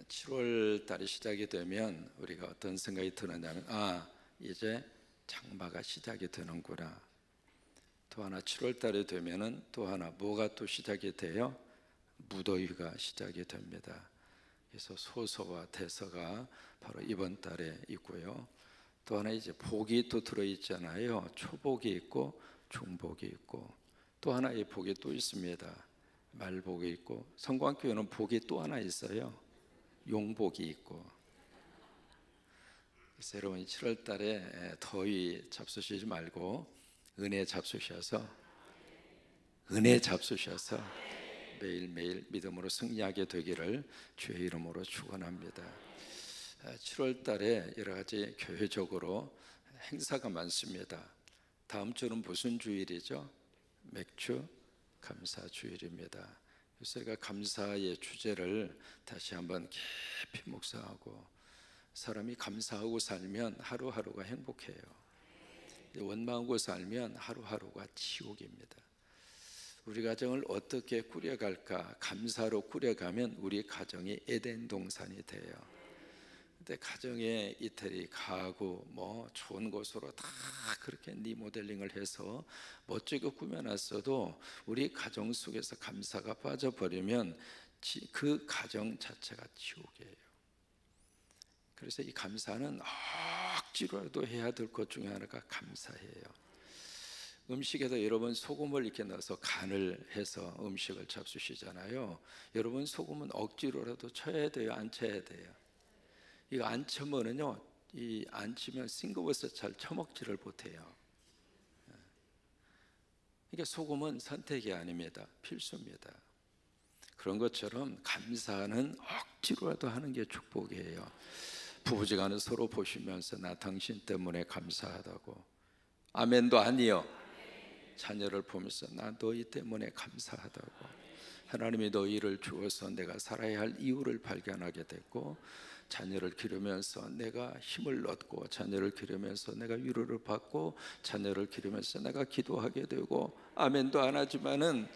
7월 달이 시작이 되면 우리가 어떤 생각이 드느냐면 이제 장마가 시작이 되는구나. 또 하나 7월 달이 되면은 또 하나 뭐가 또 시작이 돼요? 무더위가 시작이 됩니다. 그래서 소서와 대서가 바로 이번 달에 있고요. 또 하나 이제 복이 또 들어있잖아요. 초복이 있고 중복이 있고 또 하나의 복이 또 있습니다. 말복이 있고 성광교회는 복이 또 하나 있어요. 용복이 있고. 그래서 여러분 7월 달에 더위 잡수시지 말고 은혜 잡수셔서 매일매일 믿음으로 승리하게 되기를 주의 이름으로 축원합니다. 7월 달에 여러 가지 교회적으로 행사가 많습니다. 다음 주는 무슨 주일이죠? 맥주 감사 주일입니다. 그래서 우리가 감사의 주제를 다시 한번 깊이 묵상하고, 사람이 감사하고 살면 하루하루가 행복해요. 원망하고 살면 하루하루가 지옥입니다. 우리 가정을 어떻게 꾸려갈까? 감사로 꾸려가면 우리 가정이 에덴 동산이 돼요. 근데 가정에 이태리 가구 뭐 좋은 곳으로 다 그렇게 리모델링을 해서 멋지게 꾸며놨어도 우리 가정 속에서 감사가 빠져버리면 그 가정 자체가 지옥이에요. 그래서 이 감사는 억지로라도 해야 될 것 중에 하나가 감사예요. 음식에다 여러분 소금을 이렇게 넣어서 간을 해서 음식을 잡수시잖아요. 여러분 소금은 억지로라도 쳐야 돼요, 안 쳐야 돼요? 이거 안 쳐면은요, 이 안 치면 싱거워서 잘 쳐먹지를 못해요. 그러니까 소금은 선택이 아닙니다. 필수입니다. 그런 것처럼 감사는 억지로라도 하는 게 축복이에요. 부부지간에 서로 보시면서 나 당신 때문에 감사하다고. 아멘도 아니요. 자녀를 보면서 나 너희 때문에 감사하다고. 하나님이 너희를 주어서 내가 살아야 할 이유를 발견하게 됐고, 자녀를 기르면서 내가 힘을 얻고, 자녀를 기르면서 내가 위로를 받고, 자녀를 기르면서 내가 기도하게 되고. 아멘도 안 하지만은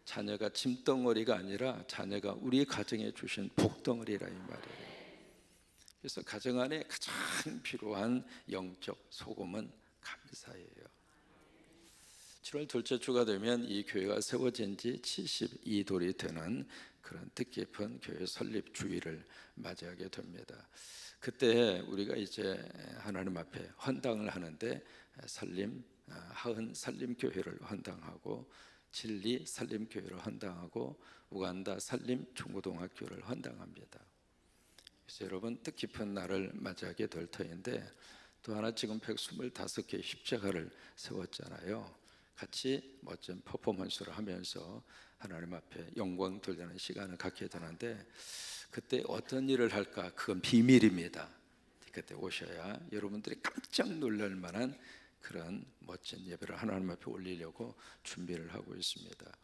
자녀가 짐덩어리가 아니라 자녀가 우리 가정에 주신 복덩어리라 이 말이에요. 그래서 가정 안에 가장 필요한 영적 소금은 감사예요. 7월 둘째 주가 되면 이 교회가 세워진 지 72돌이 되는 그런 뜻깊은 교회 설립 주일을 맞이하게 됩니다. 그때 우리가 이제 하나님 앞에 헌당을 하는데 하은 살림교회를 헌당하고, 진리 살림교회를 헌당하고, 우간다 살림 중고등학교를 헌당합니다. 그래서 여러분 뜻깊은 날을 맞이하게 될 터인데, 또 하나 지금 125개의 십자가를 세웠잖아요. 같이 멋진 퍼포먼스를 하면서 하나님 앞에 영광 돌리는 시간을 갖게 되는데, 그때 어떤 일을 할까? 그건 비밀입니다. 그때 오셔야 여러분들이 깜짝 놀랄 만한 그런 멋진 예배를 하나님 앞에 올리려고 준비를 하고 있습니다.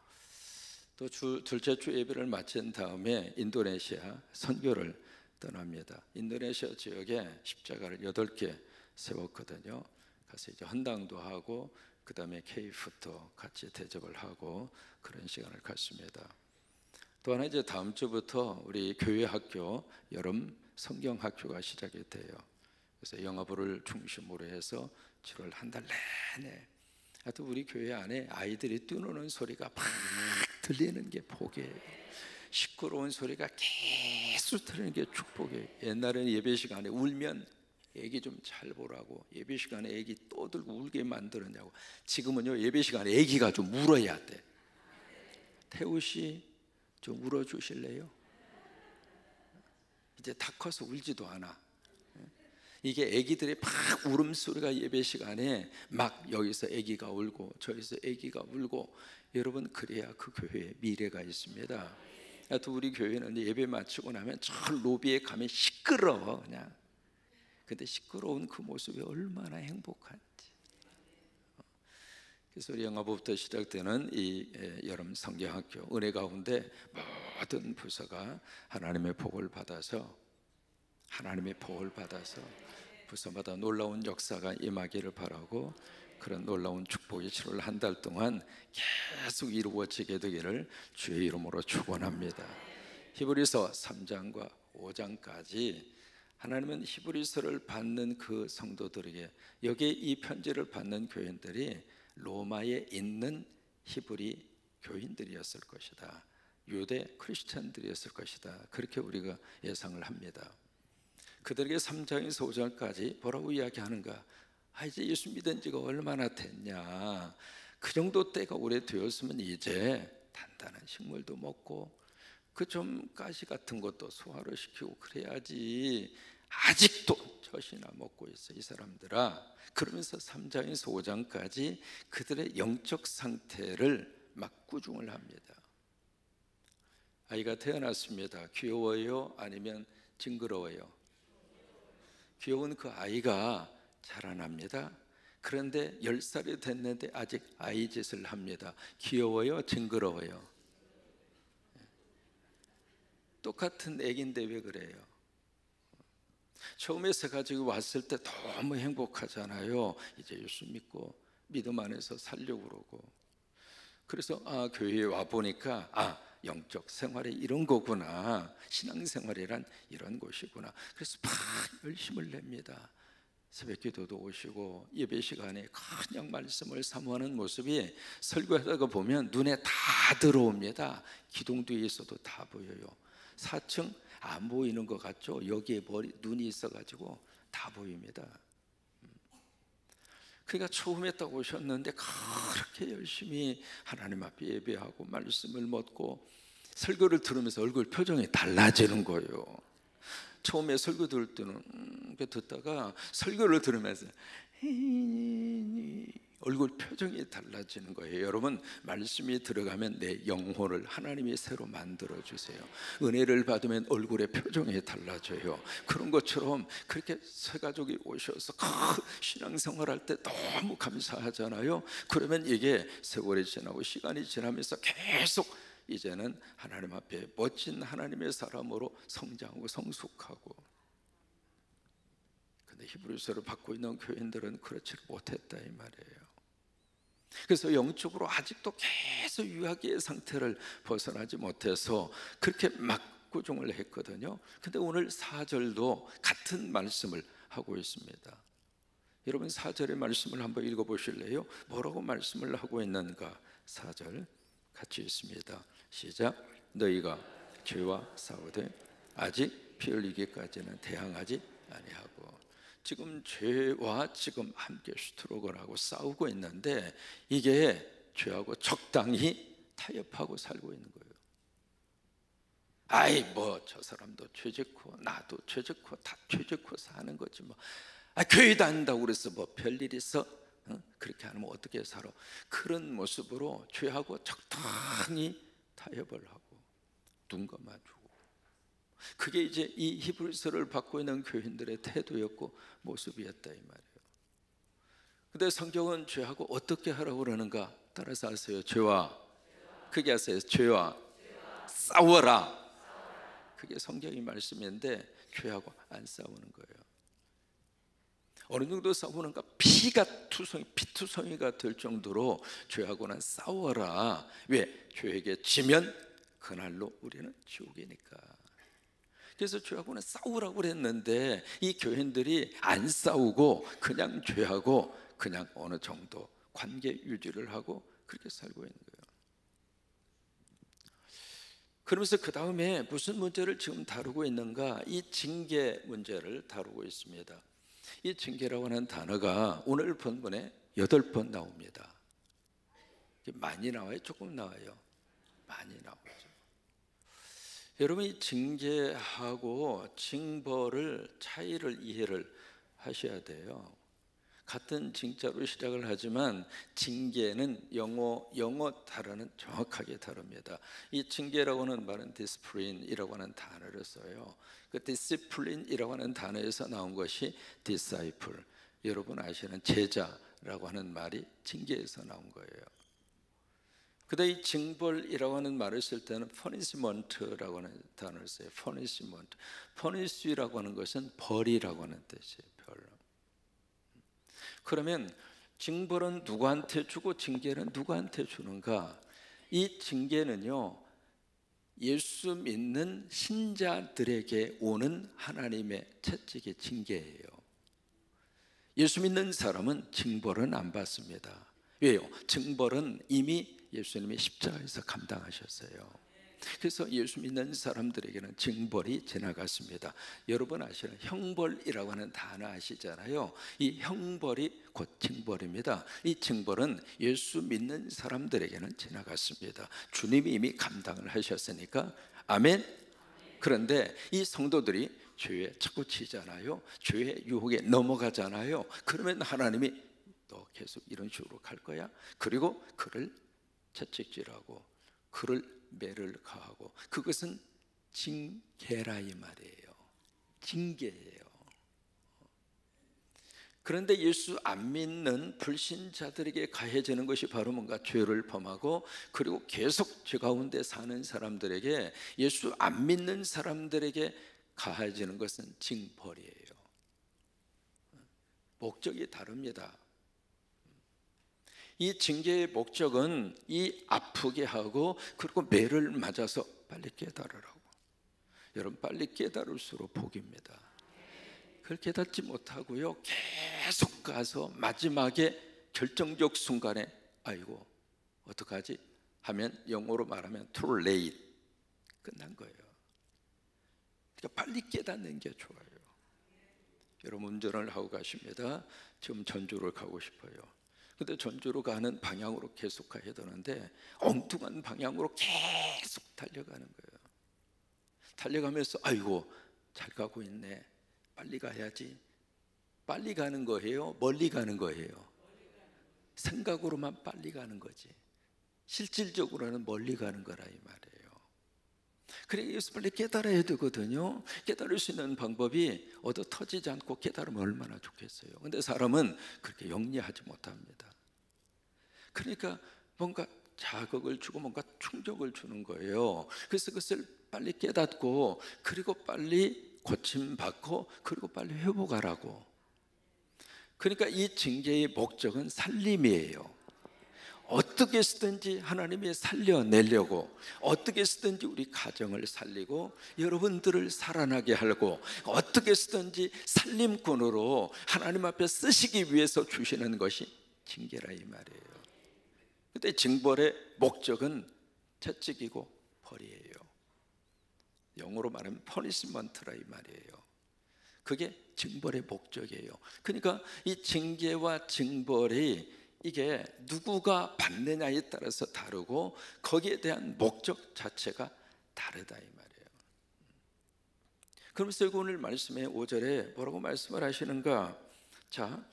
또 둘째 주 예배를 마친 다음에 인도네시아 선교를 떠납니다. 인도네시아 지역에 십자가를 8개 세웠거든요. 가서 이제 헌당도 하고, 그 다음에 케이프도 같이 대접을 하고 그런 시간을 갖습니다. 또 하나 이제 다음 주부터 우리 교회 학교 여름 성경 학교가 시작이 돼요. 그래서 영어부를 중심으로 해서 7월 한 달 내내, 하여튼 우리 교회 안에 아이들이 뛰노는 소리가 막 들리는 게 복이에요. 시끄러운 소리가 계속 들리는 게 축복이에요. 옛날에는 예배 시간에 울면 애기 좀 잘 보라고, 예배 시간에 애기 떠들고 울게 만들었냐고. 지금은요, 예배 시간에 애기가 좀 울어야 돼. 태우 씨 좀 울어주실래요? 이제 다 커서 울지도 않아. 이게 애기들의 막 울음소리가 예배 시간에 막 여기서 애기가 울고 저기서 애기가 울고, 여러분 그래야 그 교회에 미래가 있습니다. 하여튼 우리 교회는 예배 마치고 나면 저 로비에 가면 시끄러워 그냥. 근데 시끄러운 그 모습이 얼마나 행복한지. 그래서 우리 영어부부터 시작되는 이 여름 성경학교 은혜 가운데 모든 부서가 하나님의 복을 받아서 부서마다 놀라운 역사가 임하기를 바라고, 그런 놀라운 축복이 7월 한 달 동안 계속 이루어지게 되기를 주의 이름으로 축원합니다. 히브리서 3장과 5장까지 하나님은 히브리서를 받는 그 성도들에게, 여기에 이 편지를 받는 교인들이 로마에 있는 히브리 교인들이었을 것이다, 유대 크리스찬들이었을 것이다, 그렇게 우리가 예상을 합니다. 그들에게 3장에서 5장까지 뭐라고 이야기하는가? 이제 예수 믿은 지가 얼마나 됐냐, 그 정도 때가 오래되었으면 이제 단단한 식물도 먹고 그 좀 가시 같은 것도 소화를 시키고 그래야지, 아직도 젖이나 먹고 있어 이 사람들아. 그러면서 3장에서 5장까지 그들의 영적 상태를 막 꾸중을 합니다. 아이가 태어났습니다. 귀여워요? 아니면 징그러워요? 귀여운 그 아이가 자라납니다. 그런데 10살이 됐는데 아직 아이 짓을 합니다. 귀여워요? 징그러워요? 똑같은 애기인데 왜 그래요? 처음에 새 가지고 왔을 때 너무 행복하잖아요. 이제 예수 믿고 믿음 안에서 살려고 그러고. 그래서 교회에 와 보니까 영적 생활이 이런 거구나, 신앙생활이란 이런 곳이구나. 그래서 막 열심을 냅니다. 새벽 기도도 오시고 예배 시간에 그냥 말씀을 사모하는 모습이 설교하다가 보면 눈에 다 들어옵니다. 기둥 뒤에 있어도 다 보여요. 4층 안 보이는 것 같죠? 여기에 눈이 있어가지고 다 보입니다. 그러니까 처음에 딱 오셨는데 그렇게 열심히 하나님 앞에 예배하고 말씀을 묻고 설교를 들으면서 얼굴 표정이 달라지는 거예요. 처음에 설교 들을 때는 듣다가 설교를 들으면서 얼굴 표정이 달라지는 거예요. 여러분, 말씀이 들어가면 내 영혼을 하나님이 새로 만들어 주세요. 은혜를 받으면 얼굴의 표정이 달라져요. 그런 것처럼 그렇게 새 가족이 오셔서 신앙생활할 때 너무 감사하잖아요. 그러면 이게 세월이 지나고 시간이 지나면서 계속 이제는 하나님 앞에 멋진 하나님의 사람으로 성장하고 성숙하고. 근데 히브리서를 받고 있는 교인들은 그렇지 못했다 이 말이에요. 그래서 영적으로 아직도 계속 유아기의 상태를 벗어나지 못해서 그렇게 막 꾸중을 했거든요. 근데 오늘 4절도 같은 말씀을 하고 있습니다. 여러분 4절의 말씀을 한번 읽어보실래요? 뭐라고 말씀을 하고 있는가? 4절 같이 읽습니다. 시작. 너희가 죄와 싸우되 아직 피 흘리기까지는 대항하지 아니하고. 지금 죄와 지금 함께 스트로글하고 싸우고 있는데 이게 죄하고 적당히 타협하고 살고 있는 거예요. 저 사람도 죄 짓고 나도 죄 짓고 다 죄 짓고 사는 거지 뭐. 교회 다닌다고 그래서 뭐 별일 있어? 그렇게 하면 어떻게 살아? 그런 모습으로 죄하고 적당히 타협을 하고 눈 감아주고. 그게 이제 이 히브리서를 받고 있는 교인들의 태도였고 모습이었다 이 말이에요. 근데 성경은 죄하고 어떻게 하라고 그러는가? 따라서 하세요. 죄와, 크게 하세요. 죄와 싸워라. 그게 성경의 말씀인데 죄하고 안 싸우는 거예요. 어느 정도 싸우는가? 피투성이가 될 정도로 죄하고는 싸워라. 왜? 죄에게 지면 그날로 우리는 지옥이니까. 그래서 죄하고는 싸우라고 그랬는데 이 교인들이 안 싸우고 그냥 죄하고 그냥 어느 정도 관계 유지를 하고 그렇게 살고 있는 거예요. 그러면서 그 다음에 무슨 문제를 지금 다루고 있는가? 이 징계 문제를 다루고 있습니다. 이 징계라고 하는 단어가 오늘 본문에 8번 나옵니다. 많이 나와요? 조금 나와요? 많이 나오죠. 여러분, 이 징계하고 징벌을 차이를 이해를 하셔야 돼요. 같은 징자로 시작을 하지만 징계는 영어 단어는 정확하게 다릅니다. 이 징계라고 하는 말은 discipline이라고 하는 단어를 써요. 그 discipline이라고 하는 단어에서 나온 것이 disciple, 여러분 아시는 제자라고 하는 말이 징계에서 나온 거예요. 그다음 이 징벌이라고 하는 말을 쓸 때는 punishment라고 하는 단어를 써요. punishment. punish라고 하는 것은 벌이라고 하는 뜻이에요. 벌. 그러면 징벌은 누구한테 주고 징계는 누구한테 주는가? 이 징계는요, 예수 믿는 신자들에게 오는 하나님의 채찍의 징계예요. 예수 믿는 사람은 징벌은 안 받습니다. 왜요? 징벌은 이미 예수님이 십자가에서 감당하셨어요. 그래서 예수 믿는 사람들에게는 징벌이 지나갔습니다. 여러분 아시는 형벌이라고 하는 단어 아시잖아요. 이 형벌이 곧 징벌입니다. 이 징벌은 예수 믿는 사람들에게는 지나갔습니다. 주님이 이미 감당을 하셨으니까. 아멘. 그런데 이 성도들이 죄에 자꾸 치잖아요. 죄의 유혹에 넘어가잖아요. 그러면 하나님이 너 계속 이런 식으로 갈 거야? 그리고 그를 채찍질하고 그를 매를 가하고, 그것은 징계라 이 말이에요. 징계예요. 그런데 예수 안 믿는 불신자들에게 가해지는 것이 바로 뭔가 죄를 범하고, 그리고 계속 죄 가운데 사는 사람들에게, 예수 안 믿는 사람들에게 가해지는 것은 징벌이에요. 목적이 다릅니다. 이 징계의 목적은 이 아프게 하고 그리고 매를 맞아서 빨리 깨달으라고. 여러분 빨리 깨달을수록 복입니다. 그걸 깨닫지 못하고요 계속 가서 마지막에 결정적 순간에 아이고 어떡하지 하면, 영어로 말하면 too late, 끝난 거예요. 그러니까 빨리 깨닫는 게 좋아요. 여러분 운전을 하고 가십니다. 지금 전주를 가고 싶어요. 근데 전주로 가는 방향으로 계속 가야 되는데 엉뚱한 방향으로 계속 달려가는 거예요. 달려가면서 아이고 잘 가고 있네, 빨리 가야지. 빨리 가는 거예요? 멀리 가는 거예요? 생각으로만 빨리 가는 거지 실질적으로는 멀리 가는 거라 이 말이에요. 그래서 빨리 깨달아야 되거든요. 깨달을 수 있는 방법이 얻어 터지지 않고 깨달으면 얼마나 좋겠어요. 근데 사람은 그렇게 영리하지 못합니다. 그러니까 뭔가 자극을 주고 뭔가 충격을 주는 거예요. 그래서 그것을 빨리 깨닫고 그리고 빨리 고침받고 그리고 빨리 회복하라고. 그러니까 이 징계의 목적은 살림이에요. 어떻게 쓰든지 하나님이 살려내려고, 어떻게 쓰든지 우리 가정을 살리고 여러분들을 살아나게 하려고, 어떻게 쓰든지 살림꾼으로 하나님 앞에 쓰시기 위해서 주시는 것이 징계라 이 말이에요. 근데 징벌의 목적은 채찍이고 벌이에요. 영어로 말하면 punishment라 이 말이에요. 그게 징벌의 목적이에요. 그러니까 이 징계와 징벌이 이게 누구가 받느냐에 따라서 다르고 거기에 대한 목적 자체가 다르다 이 말이에요. 그러면서 오늘 말씀의 5절에 뭐라고 말씀을 하시는가? 자,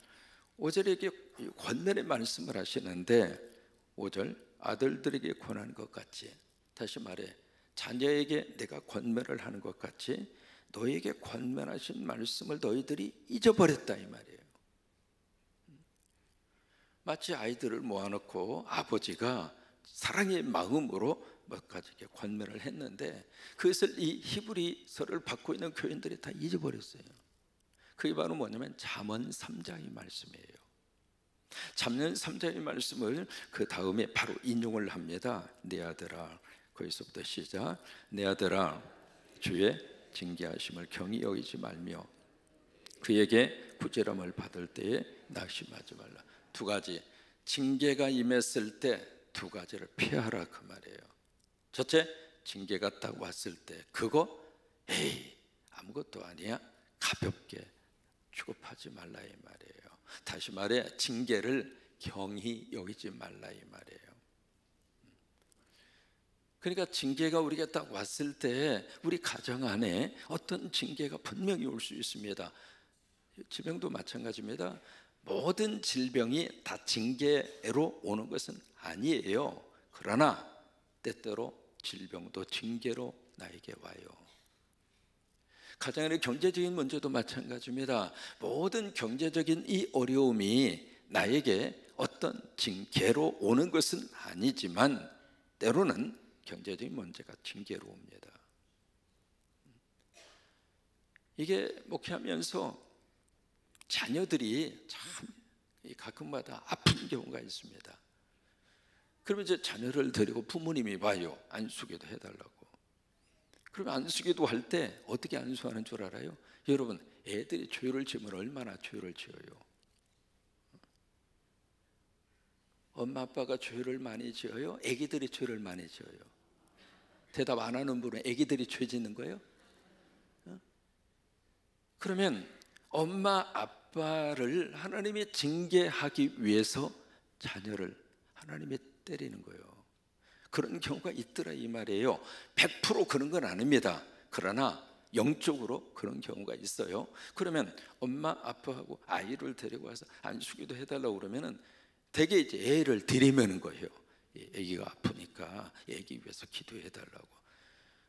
5절에 이렇게 권면의 말씀을 하시는데 5절 아들들에게 권하는 것 같이, 다시 말해 자녀에게 내가 권면을 하는 것 같이 너에게 권면하신 말씀을 너희들이 잊어버렸다 이 말이에요. 마치 아이들을 모아놓고 아버지가 사랑의 마음으로 몇 가지 권면을 했는데 그것을 이 히브리서를 받고 있는 교인들이 다 잊어버렸어요. 그게 바로 뭐냐면 잠언 3장의 말씀이에요. 잠언 3장의 말씀을 그 다음에 바로 인용을 합니다. 내 아들아, 거기서부터 시작. 내 아들아, 주의 징계하심을 경히 여기지 말며 그에게 부지런함을 받을 때에 낙심하지 말라. 두 가지, 징계가 임했을 때 두 가지를 피하라 그 말이에요. 첫째, 징계가 딱 왔을 때 그거 에이 아무것도 아니야, 가볍게 취급하지 말라 이 말이에요. 다시 말해 징계를 경히 여기지 말라 이 말이에요. 그러니까 징계가 우리가 딱 왔을 때 우리 가정 안에 어떤 징계가 분명히 올 수 있습니다. 질병도 마찬가지입니다. 모든 질병이 다 징계로 오는 것은 아니에요. 그러나 때때로 질병도 징계로 나에게 와요. 가정의 경제적인 문제도 마찬가지입니다. 모든 경제적인 이 어려움이 나에게 어떤 징계로 오는 것은 아니지만 때로는 경제적인 문제가 징계로 옵니다. 이게 목회하면서 자녀들이 참 가끔마다 아픈 경우가 있습니다. 그러면 이제 자녀를 데리고 부모님이 와요. 안수기도 해달라고. 그러면 안수기도 할 때 어떻게 안수하는 줄 알아요? 여러분, 애들이 죄를 지으면 얼마나 죄를 지어요? 엄마 아빠가 죄를 많이 지어요? 애기들이 죄를 많이 지어요? 대답 안 하는 분은 애기들이 죄 짓는 거예요? 그러면 엄마 아빠를 하나님이 징계하기 위해서 자녀를 하나님이 때리는 거예요. 그런 경우가 있더라 이 말이에요. 100% 그런 건 아닙니다. 그러나 영적으로 그런 경우가 있어요. 그러면 엄마 아빠하고 아이를 데리고 와서 안수기도 해달라고 그러면은 되게 이제 애를 들이매는 거예요. 애기가 아프니까 애기 위해서 기도해달라고.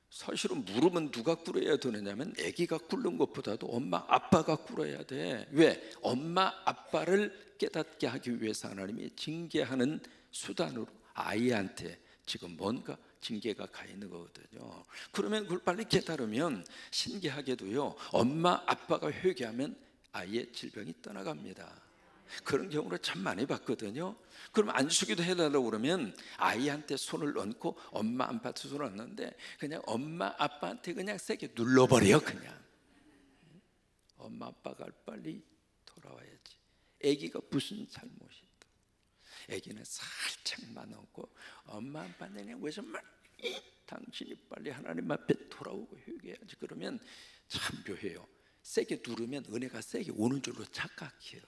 사실은 무릎은 누가 꿇어야 되느냐면 애기가 꿇는 것보다도 엄마 아빠가 꿇어야 돼. 왜? 엄마 아빠를 깨닫게 하기 위해서 하나님이 징계하는 수단으로 아이한테 지금 뭔가 징계가 가 있는 거거든요. 그러면 그걸 빨리 깨달으면 신기하게도요, 엄마 아빠가 회개하면 아이의 질병이 떠나갑니다. 그런 경우를 참 많이 봤거든요. 그럼 안수기도 해달라고 그러면 아이한테 손을 얹고 엄마 아빠한테 손을 얹는데 그냥 엄마 아빠한테 그냥 세게 눌러버려. 그냥 엄마 아빠가 빨리 돌아와야지. 아기가 무슨 잘못이 있다. 아기는 살짝만 얹고 엄마 아빠는 그냥 왜 정말 당신이 빨리 하나님 앞에 돌아오고 회개해야지. 그러면 참 묘해요. 세게 누르면 은혜가 세게 오는 줄로 착각해요.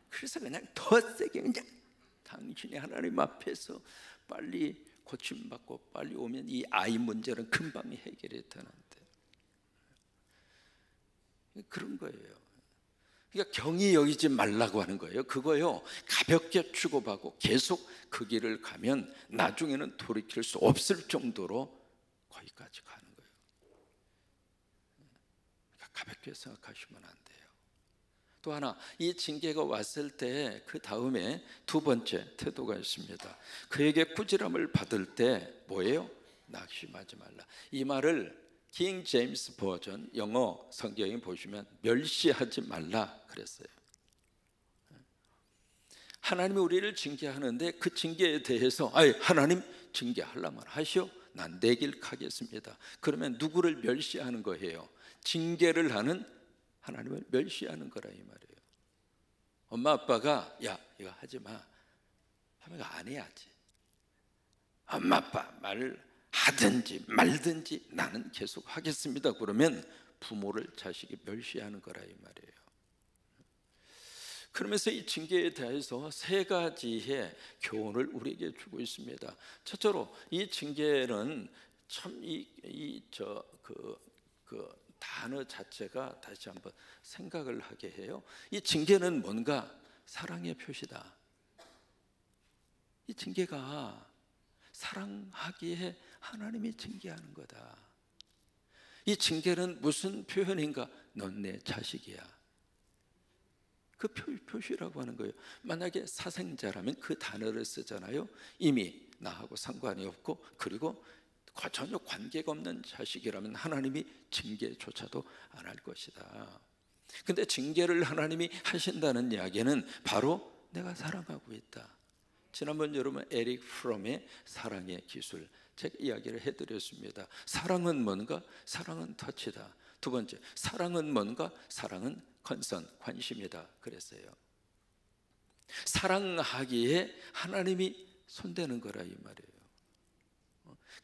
그래서 그냥 더 세게 그냥 당신이 하나님 앞에서 빨리 고침받고 빨리 오면 이 아이 문제는 금방 해결이 되는데 그런 거예요. 그러니까 경히 여기지 말라고 하는 거예요. 그거요 가볍게 취급하고 계속 그 길을 가면 나중에는 돌이킬 수 없을 정도로 거기까지 가는 거예요. 그러니까 가볍게 생각하시면 안 돼요. 또 하나, 이 징계가 왔을 때 그 다음에 두 번째 태도가 있습니다. 그에게 꾸지람을 받을 때 뭐예요? 낙심하지 말라. 이 말을 킹 제임스 버전 영어 성경에 보시면 멸시하지 말라 그랬어요. 하나님이 우리를 징계하는데 그 징계에 대해서 하나님 징계하려면 하시오. 난 내 길 가겠습니다. 그러면 누구를 멸시하는 거예요? 징계를 하는 하나님을 멸시하는 거라 이 말이에요. 엄마 아빠가 야 이거 하지 마 하면 안 해야지. 엄마 아빠 말을 하든지 말든지 나는 계속 하겠습니다. 그러면 부모를 자식이 멸시하는 거라 이 말이에요. 그러면서 이 징계에 대해서 세 가지의 교훈을 우리에게 주고 있습니다. 첫째로 이 징계는 참 그 단어 자체가 다시 한번 생각을 하게 해요. 이 징계는 뭔가 사랑의 표시다. 이 징계가 사랑하기에 하나님이 징계하는 거다. 이 징계는 무슨 표현인가? 넌 내 자식이야. 그 표시라고 하는 거예요. 만약에 사생자라면 그 단어를 쓰잖아요. 이미 나하고 상관이 없고 그리고 전혀 관계가 없는 자식이라면 하나님이 징계조차도 안 할 것이다. 근데 징계를 하나님이 하신다는 이야기는 바로 내가 사랑하고 있다. 지난번 여러분 에릭 프롬의 사랑의 기술 제가 이야기를 해드렸습니다. 사랑은 뭔가? 사랑은 터치다. 두 번째, 사랑은 뭔가? 사랑은 컨선, 관심이다 그랬어요. 사랑하기에 하나님이 손대는 거라 이 말이에요.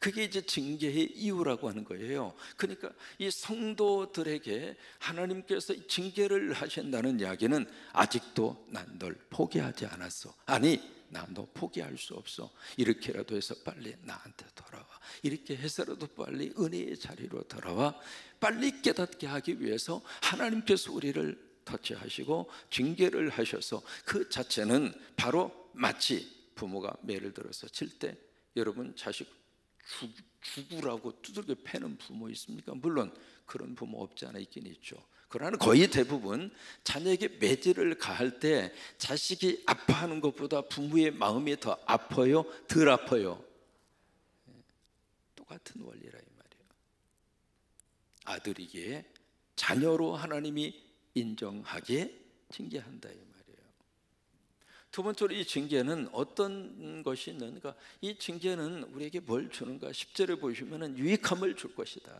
그게 이제 징계의 이유라고 하는 거예요. 그러니까 이 성도들에게 하나님께서 징계를 하신다는 이야기는 아직도 난 널 포기하지 않았어. 아니 나 너 포기할 수 없어. 이렇게라도 해서 빨리 나한테 돌아와. 이렇게 해서라도 빨리 은혜의 자리로 돌아와. 빨리 깨닫게 하기 위해서 하나님께서 우리를 터치하시고 징계를 하셔서 그 자체는 바로 마치 부모가 매를 들어서 칠 때 여러분 자식 죽으라고 두들겨 패는 부모 있습니까? 물론 그런 부모 없지 않아 있긴 있죠. 그러나 거의 대부분 자녀에게 매질을 가할 때 자식이 아파하는 것보다 부모의 마음이 더 아파요? 덜 아파요? 똑같은 원리라 이 말이에요. 아들이기에 자녀로 하나님이 인정하기에 징계한다 이 말이에요. 두 번째로 이 징계는 어떤 것이 있는가? 이 징계는 우리에게 뭘 주는가? 10절에 보시면 유익함을 줄 것이다.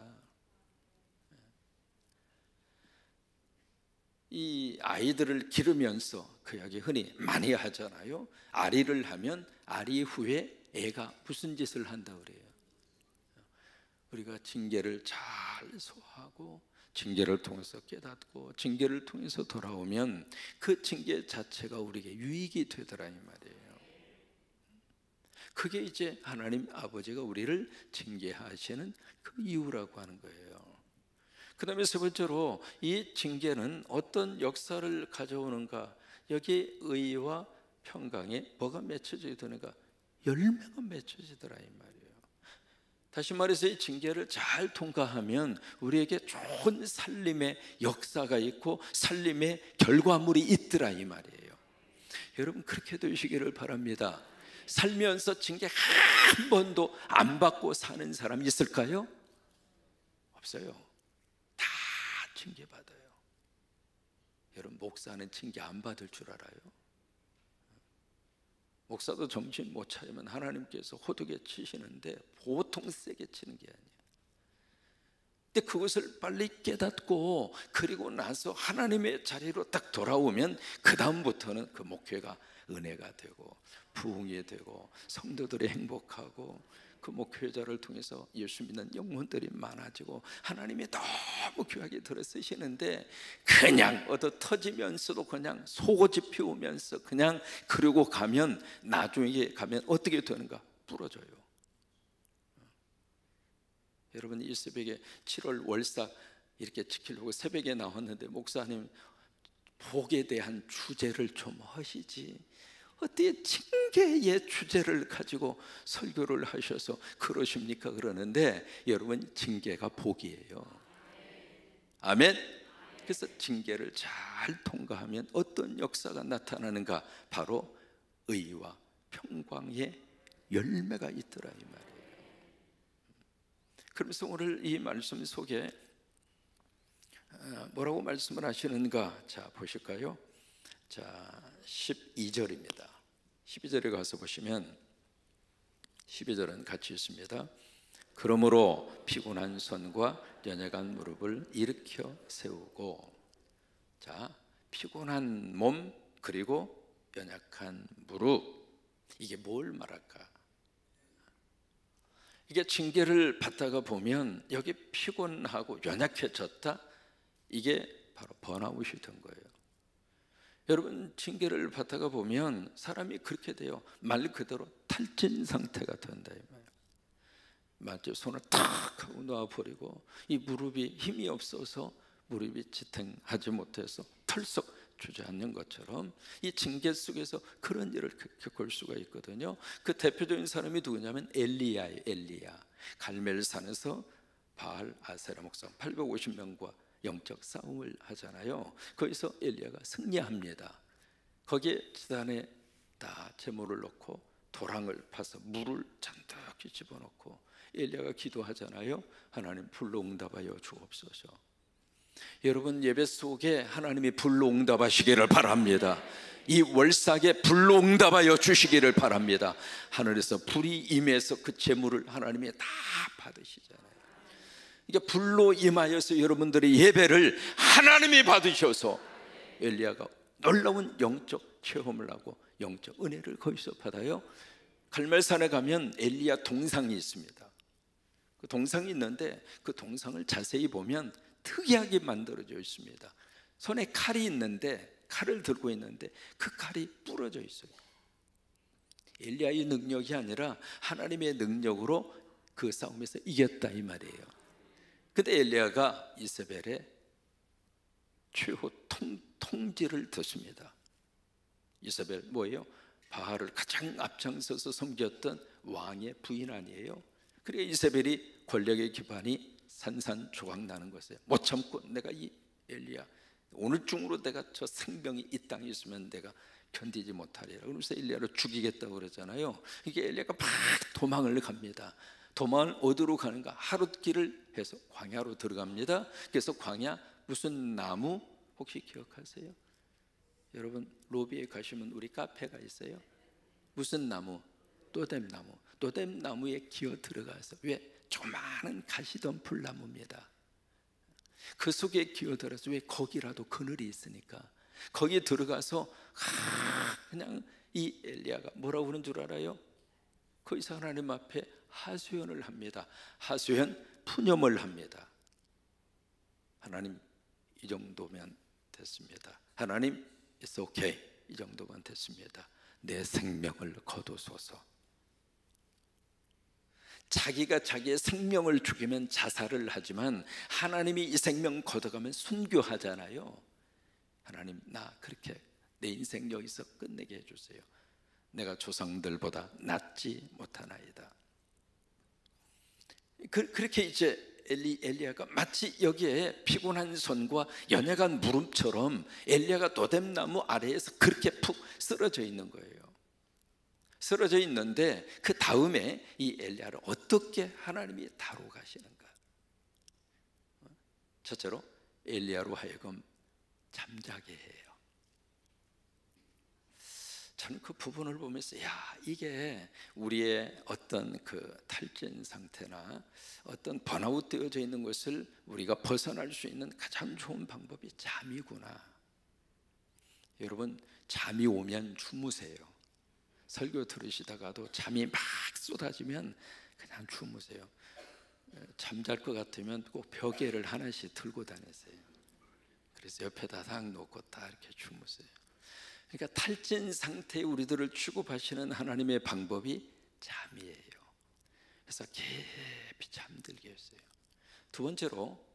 이 아이들을 기르면서 그 이야기 흔히 많이 하잖아요. 아리를 하면 아리 후에 애가 무슨 짓을 한다 그래요. 우리가 징계를 잘 소화하고 징계를 통해서 깨닫고 징계를 통해서 돌아오면 그 징계 자체가 우리에게 유익이 되더라 이 말이에요. 그게 이제 하나님 아버지가 우리를 징계하시는 그 이유라고 하는 거예요. 그 다음에 세 번째로 이 징계는 어떤 역사를 가져오는가? 여기 의와 평강에 뭐가 맺혀져야 되는가? 열매가 맺혀지더라 이 말이에요. 다시 말해서 이 징계를 잘 통과하면 우리에게 좋은 살림의 역사가 있고 살림의 결과물이 있더라 이 말이에요. 여러분 그렇게 되시기를 바랍니다. 살면서 징계 한 번도 안 받고 사는 사람 있을까요? 없어요. 다 징계받아요. 여러분 목사는 징계 안 받을 줄 알아요? 목사도 정신 못 차리면 하나님께서 호두게 치시는데 보통 세게 치는 게 아니에요. 근데 그것을 빨리 깨닫고 그리고 나서 하나님의 자리로 딱 돌아오면 그 다음부터는 그 목회가 은혜가 되고 부흥이 되고 성도들이 행복하고 그 목회자를 통해서 예수 믿는 영혼들이 많아지고 하나님이 너무 귀하게 들어 쓰시는데 그냥 얻어 터지면서도 그냥 속옷이 피우면서 그냥 그러고 가면 나중에 가면 어떻게 되는가? 부러져요. 여러분 이 새벽에 7월 월삭 이렇게 지키려고 새벽에 나왔는데 목사님 복에 대한 주제를 좀 하시지 어떻게 징계의 주제를 가지고 설교를 하셔서 그러십니까? 그러는데 여러분 징계가 복이에요. 아멘. 그래서 징계를 잘 통과하면 어떤 역사가 나타나는가? 바로 의와 평강의 열매가 있더라 이 말이에요. 그러면서 오늘 이 말씀 속에 뭐라고 말씀을 하시는가? 자 보실까요? 자 12절입니다 12절에 가서 보시면 12절은 같이 있습니다. 그러므로 피곤한 손과 연약한 무릎을 일으켜 세우고, 자 피곤한 몸 그리고 연약한 무릎, 이게 뭘 말할까? 이게 징계를 받다가 보면 여기 피곤하고 연약해졌다, 이게 바로 번아웃이 된 거예요. 여러분 징계를 받다가 보면 사람이 그렇게 돼요. 말 그대로 탈진 상태가 된다 이 말이에요. 맞죠? 손을 탁 하고 놔버리고 이 무릎이 힘이 없어서 무릎이 지탱하지 못해서 털썩 주저앉는 것처럼 이 징계 속에서 그런 일을 겪을 수가 있거든요. 그 대표적인 사람이 누구냐면 엘리야예요. 엘리야. 갈멜산에서 바알 아세라 목사 850명과 영적 싸움을 하잖아요. 거기서 엘리야가 승리합니다. 거기에 지단에 다 제물을 넣고 도랑을 파서 물을 잔뜩 집어넣고 엘리야가 기도하잖아요. 하나님 불로 응답하여 주옵소서. 여러분 예배 속에 하나님이 불로 응답하시기를 바랍니다. 이 월삭에 불로 응답하여 주시기를 바랍니다. 하늘에서 불이 임해서 그 제물을 하나님이 다 받으시잖아요. 이게 불로 임하여서 여러분들의 예배를 하나님이 받으셔서 엘리야가 놀라운 영적 체험을 하고 영적 은혜를 거기서 받아요. 갈멜산에 가면 엘리야 동상이 있습니다. 그 동상이 있는데 그 동상을 자세히 보면 특이하게 만들어져 있습니다. 손에 칼이 있는데 칼을 들고 있는데 그 칼이 부러져 있어요. 엘리야의 능력이 아니라 하나님의 능력으로 그 싸움에서 이겼다 이 말이에요. 근데 엘리야가 이세벨의 최후 통지를 듣습니다. 이세벨 뭐예요? 바알을 가장 앞장서서 섬겼던 왕의 부인 아니에요? 그러니까 이세벨이 권력의 기반이 산산조각 나는 것이에요. 못 참고 내가 이 엘리야 오늘 중으로 내가 저 생명이 이 땅에 있으면 내가 견디지 못하리라. 그러면서 엘리야를 죽이겠다고 그러잖아요. 이게 엘리야가 막 도망을 갑니다. 도망을 어디로 가는가? 하룻길을 해서 광야로 들어갑니다. 그래서 광야 무슨 나무 혹시 기억하세요? 여러분 로비에 가시면 우리 카페가 있어요. 무슨 나무? 또댐나무. 또댐나무에 기어 들어가서, 왜? 조그마한 가시덤불 나무입니다. 그 속에 기어 들어서, 왜? 거기라도 그늘이 있으니까 거기에 들어가서 그냥 이 엘리야가 뭐라고 그러는 줄 알아요? 거기서 하나님 앞에 하소연을 합니다. 하소연, 푸념을 합니다. 하나님, 이 정도면 됐습니다. 하나님, it's okay. 이 정도면 됐습니다. 내 생명을 거두소서. 자기가 자기의 생명을 죽이면 자살을 하지만 하나님이 이 생명 걷어가면 순교하잖아요. 하나님, 나 그렇게 내 인생 여기서 끝내게 해주세요. 내가 조상들보다 낫지 못하나이다. 그렇게 이제 엘리야가 마치 여기에 피곤한 손과 연약한 무릎처럼 엘리야가 또뎀나무 아래에서 그렇게 푹 쓰러져 있는 거예요. 쓰러져 있는데 그 다음에 이 엘리야를 어떻게 하나님이 다뤄가시는가? 첫째로 엘리야로 하여금 잠자게 해요. 저는 그 부분을 보면서, 야, 이게 우리의 어떤 그 탈진 상태나 어떤 번아웃 되어져 있는 것을 우리가 벗어날 수 있는 가장 좋은 방법이 잠이구나. 여러분, 잠이 오면 주무세요. 설교 들으시다가도 잠이 막 쏟아지면 그냥 주무세요. 잠잘 것 같으면 꼭 벽에를 하나씩 들고 다니세요. 그래서 옆에다 딱 놓고 딱 이렇게 주무세요. 그러니까 탈진 상태의 우리들을 취급하시는 하나님의 방법이 잠이에요. 그래서 깊이 잠들게 했어요. 두 번째로,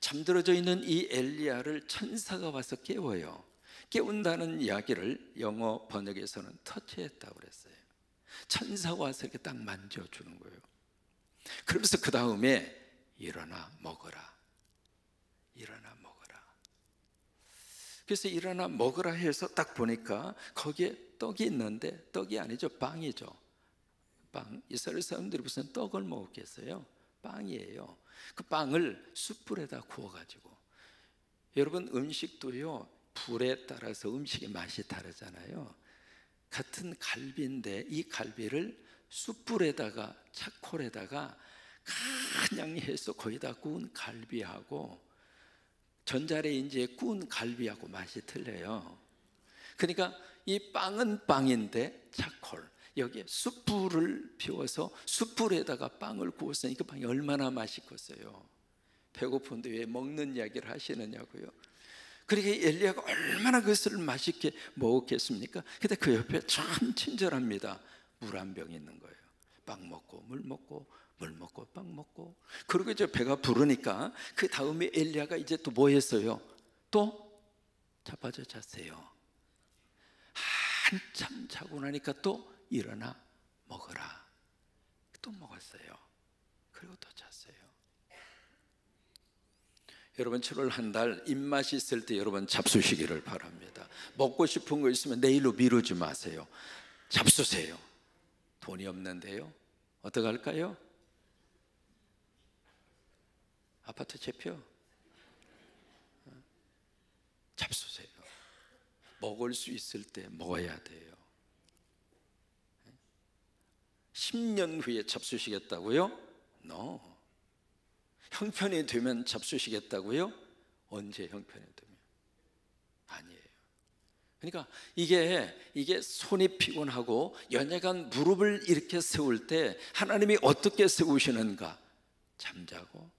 잠들어져 있는 이 엘리야를 천사가 와서 깨워요. 깨운다는 이야기를 영어 번역에서는 터치했다고 그랬어요. 천사가 와서 이렇게 딱 만져주는 거예요. 그러면서 그 다음에 일어나 먹어라, 일어나 먹어라. 그래서 일어나 먹으라 해서 딱 보니까 거기에 떡이 있는데, 떡이 아니죠, 빵이죠. 빵. 이스라엘 사람들이 무슨 떡을 먹었겠어요? 빵이에요. 그 빵을 숯불에다 구워가지고, 여러분 음식도요, 불에 따라서 음식의 맛이 다르잖아요. 같은 갈비인데 이 갈비를 숯불에다가, 차콜에다가 그냥 해서 거기다 구운 갈비하고 전자레인지에 구운 갈비하고 맛이 틀려요. 그러니까 이 빵은 빵인데 차콜, 여기에 숯불을 피워서 숯불에다가 빵을 구웠으니까 빵이 얼마나 맛있겠어요. 배고픈데 왜 먹는 이야기를 하시느냐고요. 그러니까 엘리야가 얼마나 그것을 맛있게 먹었겠습니까? 근데 그 옆에 참 친절합니다. 물 한 병 있는 거예요. 빵 먹고 물 먹고 물 먹고 빵 먹고. 그리고 이제 배가 부르니까 그 다음에 엘리야가 이제 또 뭐 했어요? 또 자빠져 잤어요. 한참 자고 나니까 또 일어나 먹어라. 또 먹었어요. 그리고 또 잤어요. 여러분 7월 한 달 입맛이 있을 때 여러분 잡수시기를 바랍니다. 먹고 싶은 거 있으면 내일로 미루지 마세요. 잡수세요. 돈이 없는데요, 어떻게 할까요? 아파트 제표 잡수세요. 먹을 수 있을 때 먹어야 돼요. 10년 후에 잡수시겠다고요? No. 형편이 되면 잡수시겠다고요? 언제 형편이 되면? 아니에요. 그러니까 이게 손이 피곤하고 연약한 무릎을 이렇게 세울 때 하나님이 어떻게 세우시는가? 잠자고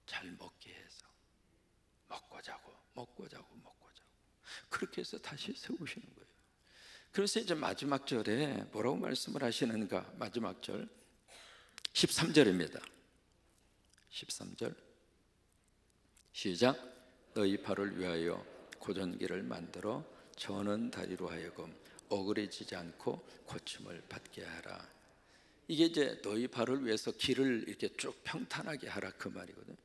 잘 먹게 해서 먹고 자고 먹고 자고 먹고 자고, 그렇게 해서 다시 세우시는 거예요. 그래서 이제 마지막 절에 뭐라고 말씀을 하시는가? 마지막 절 13절입니다 13절 시작. 너희 발을 위하여 고전기를 만들어 저는 다리로 하여금 어그러지지 않고 고침을 받게 하라. 이게 이제 너희 발을 위해서 길을 이렇게 쭉 평탄하게 하라 그 말이거든요.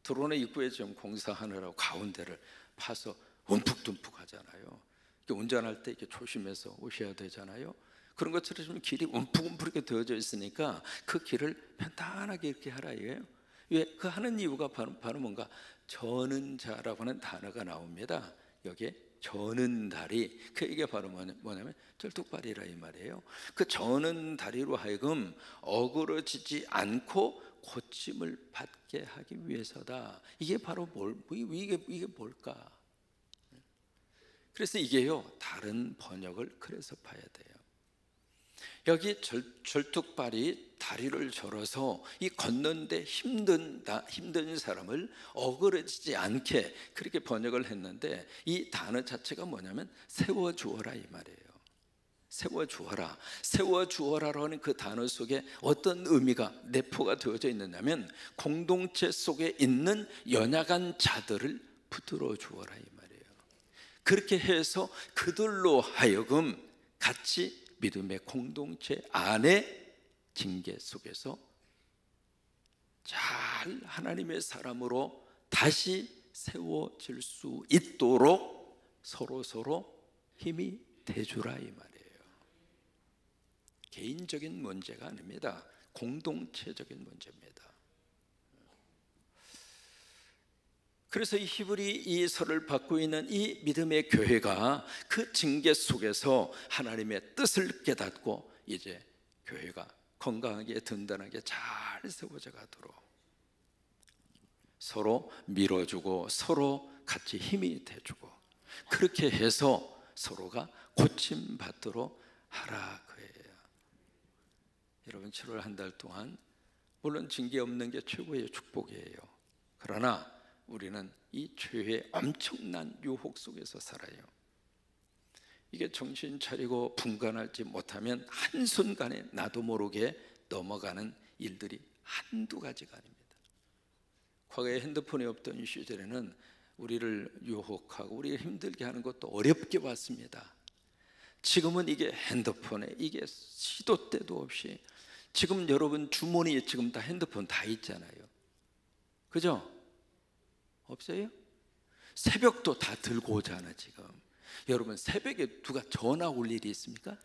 드론의 입구에 좀 공사하느라고 가운데를 파서 움푹tum푹 하잖아요. 운전할 때 이렇게 조심해서 오셔야 되잖아요. 그런 것처럼 좀 길이 움푹움푹하게 되어져 있으니까 그 길을 평탄하게 이렇게 하라 이거예요. 왜? 그 하는 이유가 바로 뭔가 저는 자라고 하는 단어가 나옵니다. 여기에 저는 다리, 이게 바로 뭐냐면 절뚝발이라 이 말이에요. 그 저는 다리로 하여금 어그러지지 않고 고침을 받게 하기 위해서다. 이게 바로 이게 뭘까? 그래서 이게요, 다른 번역을 그래서 봐야 돼요. 여기 절뚝발이 다리를 절어서 이 걷는데 힘든 사람을 어그러지지 않게 그렇게 번역을 했는데, 이 단어 자체가 뭐냐면 세워주어라 이 말이에요. 세워주어라. 세워주어라라는 그 단어 속에 어떤 의미가 내포가 되어져 있느냐면, 공동체 속에 있는 연약한 자들을 붙들어 주어라 이 말이에요. 그렇게 해서 그들로 하여금 같이 믿음의 공동체 안에 징계 속에서 잘 하나님의 사람으로 다시 세워질 수 있도록 서로 힘이 돼주라 이 말이에요. 개인적인 문제가 아닙니다. 공동체적인 문제입니다. 그래서 이 히브리 이 설을 받고 있는 이 믿음의 교회가 그 징계 속에서 하나님의 뜻을 깨닫고 이제 교회가 건강하게 든든하게 잘 세워져 가도록 서로 밀어주고 서로 같이 힘이 돼주고, 그렇게 해서 서로가 고침받도록 하라 그예요. 여러분, 7월 한 달 동안 물론 징계 없는 게 최고의 축복이에요. 그러나 우리는 이 죄의 엄청난 유혹 속에서 살아요. 이게 정신 차리고 분간하지 못하면 한순간에 나도 모르게 넘어가는 일들이 한두 가지가 아닙니다. 과거에 핸드폰이 없던 시절에는 우리를 유혹하고 우리를 힘들게 하는 것도 어렵게 봤습니다. 지금은 이게 핸드폰에 이게 시도 때도 없이, 지금 여러분 주머니에 지금 다 핸드폰 다 있잖아요. 그죠? 없어요? 새벽도 다 들고 오잖아 지금. 여러분, 새벽에 누가 전화 올 일이 있습니까?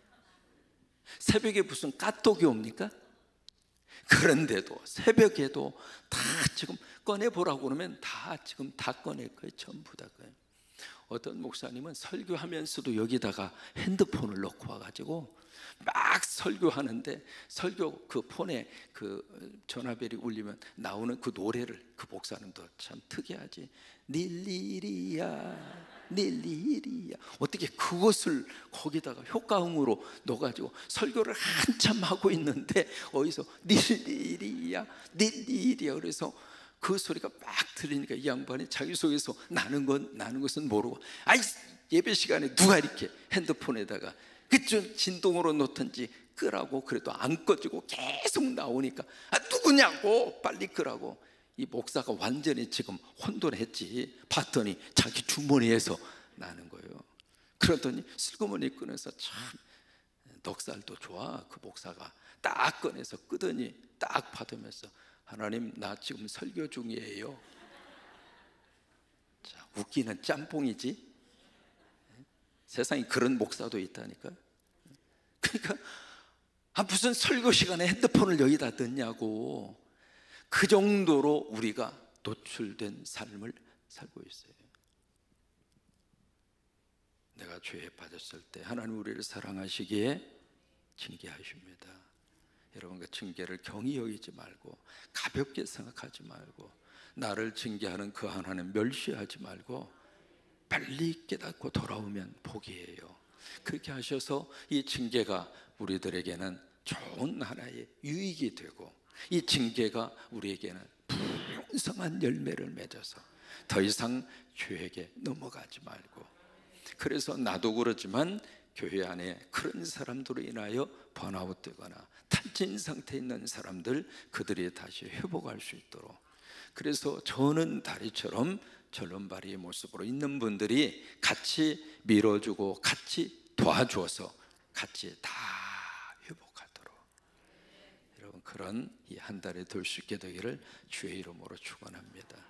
새벽에 무슨 까똑이 옵니까? 그런데도 새벽에도 다 지금 꺼내보라고 그러면 다 지금 다 꺼낼 거예요. 전부 다 거예요. 어떤 목사님은 설교하면서도 여기다가 핸드폰을 넣고 와가지고 막 설교하는데, 설교 그 폰에 그 전화벨이 울리면 나오는 그 노래를, 그 목사님도 참 특이하지. 닐리리야 닐리리야, 어떻게 그것을 거기다가 효과음으로 넣어가지고 설교를 한참 하고 있는데 어디서 닐리리야 닐리리야, 그래서 그 소리가 막 들리니까 이 양반이 자기 속에서 나는 것은 모르고, 아이 예배 시간에 누가 이렇게 핸드폰에다가 그쪽 진동으로 놓든지 끄라고 그래도 안 꺼지고 계속 나오니까, 아 누구냐고 빨리 끄라고. 이 목사가 완전히 지금 혼돈했지. 봤더니 자기 주머니에서 나는 거예요. 그러더니 슬그머니 꺼내서, 참 넉살도 좋아. 그 목사가 딱 꺼내서 끄더니 딱 받으면서, 하나님 나 지금 설교 중이에요. 자, 웃기는 짬뽕이지. 세상에 그런 목사도 있다니까. 그러니까 무슨 설교 시간에 핸드폰을 여기다 넣냐고. 그 정도로 우리가 노출된 삶을 살고 있어요. 내가 죄에 빠졌을 때 하나님 우리를 사랑하시기에 징계하십니다. 여러분, 그 징계를 경히 여기지 말고 가볍게 생각하지 말고, 나를 징계하는 그 하나님 멸시하지 말고 빨리 깨닫고 돌아오면 복이에요. 그렇게 하셔서 이 징계가 우리들에게는 좋은 하나의 유익이 되고, 이 징계가 우리에게는 풍성한 열매를 맺어서 더 이상 죄에게 넘어가지 말고, 그래서 나도 그렇지만 교회 안에 그런 사람들로 인하여 번아웃 되거나 탈진 상태에 있는 사람들, 그들이 다시 회복할 수 있도록, 그래서 저는 다리처럼 절름발이의 모습으로 있는 분들이 같이 밀어주고 같이 도와주어서 같이 다 회복하도록, 여러분 그런 이 한 달에 될 수 있게 되기를 주의 이름으로 축원합니다.